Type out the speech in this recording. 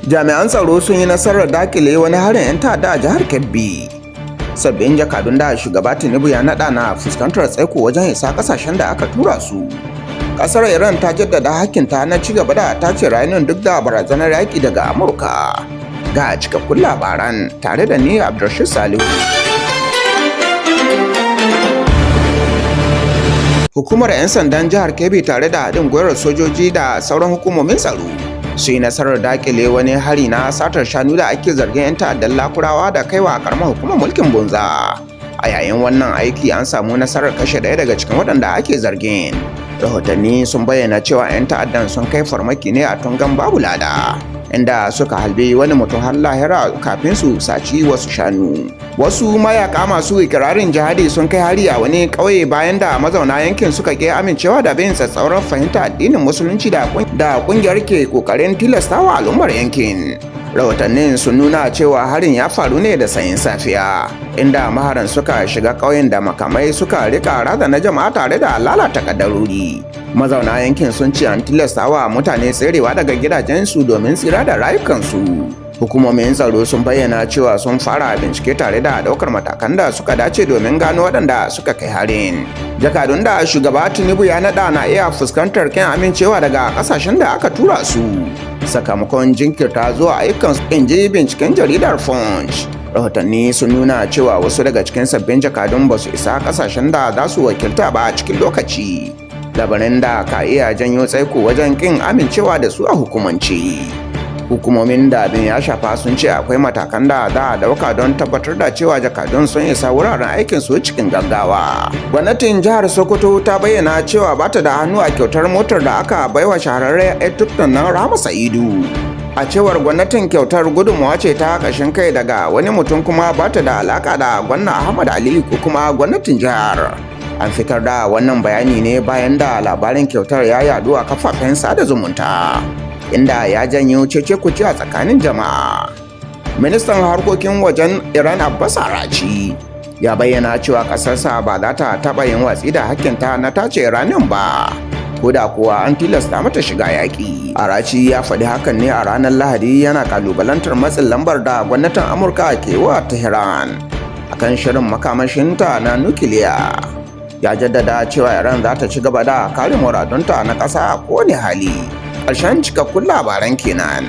Jami'an tsaro sun yi nasarar dakile wani harin 'yan ta'adda a jihar Kebbi. Sabbin jakadun da shugaba Tinubu ya naɗa na fuskantar tsaiko wajen isa ƙasashen da aka tura su. Ƙasar Iran ta jaddada hakkinta na ci gaba da tace uranium duk da barazanar yaƙi daga Amurka. Ga cikakkun labaran tare da ni Abdulrashid Salihu. Hukumar 'yan sandan jihar Kebbi tare da haɗin gwiwar sojoji da sauran hukumomin tsaro su yi nasarar dakile wani hari na satar shanu da ake zargin 'yan ta'addan Lakurawa da kaiwa karamar hukumar mulkin Bunza. A yayin wannan aiki an samu nasarar kashe ɗaya daga cikin waɗanda ake zargin. Rahotanni sun bayyana cewa 'yan ta'addan sun kai farmaki ne a Tungan Babu Lada, inda suka halbe wani mutum har lahira kafin su saci wasu shanu. Wasu mayaka masu ikirarin jihadi sun kai hari a wani ƙauye bayan da mazauna yankin suka ƙi amincewa da bin tsatsauran fahimta addinin musulunci da ƙungiyar ke ƙoƙarin tilastawa al'ummar yankin. Rahotannin sun nuna cewa harin ya faru ne da sanyin safiya, inda maharan suka shiga ƙauyen da makamai suka rika razana jama'a tare da lalata kadarori. Mazauna yankin sun ce an tilastawa mutane tserewa daga gidajensu domin tsira da rayukansu. Hukumomin tsaro sun bayyana cewa sun fara bincike tare da ɗaukar matakan da suka dace domin gano waɗanda suka kai harin. Jakadun da shugaba Tinubu ya naɗa na iya fuskantar kin amincewa daga ƙasashen da aka tura su sakamakon jinkirta zuwa ayyukansu, inji binciken jaridar Punch. Rahotanni sun nuna cewa wasu daga cikin sabbin jakadun ba su isa ƙasashen da za su wakilta ba a cikin lokaci, labarin da ka iya janyo tsaiko wajen kin amincewa da su a hukumance. Hukumomin da abin ya shafa sun ce akwai matakan da za a dauka don tabbatar da cewa jakadun sun isa wuraren aikin su cikin gaggawa. Gwamnatin jihar Sokoto ta bayyana cewa bata da hannu a kyautar motar da aka baiwa shahararren Etuftan nan Rahama Sa'idu. A cewar gwamnatin, kyautar gudunmawa ce ta kashin kai daga wani mutum kuma bata da alaka da gwamna Ahmad Ali ko kuma gwamnatin jihar. An fitar da wannan bayani ne bayan da labarin kyautar ya yadu a kafafen sada zumunta, inda ya janyo cece-kuce a tsakanin jama'a. Ministan harkokin wajen Iran Abbas Arachi ya bayyana cewa ƙasarsa ba za ta taɓa yin watsi da hakkinta na tace uranium ba, ko da kuwa an tilasta mata shiga yaƙi. Arachi ya faɗi hakan ne a ranar Lahadi, yana kalubalantar matsin lambar da gwamnatin Amurka ke wa Tehran akan shirin makamashinta na nukiliya. Ya jaddada cewa Iran za ta ci gaba da kare muradunta na ƙasa a kowane hali. Ƙarshen cikakkun labaran kenan.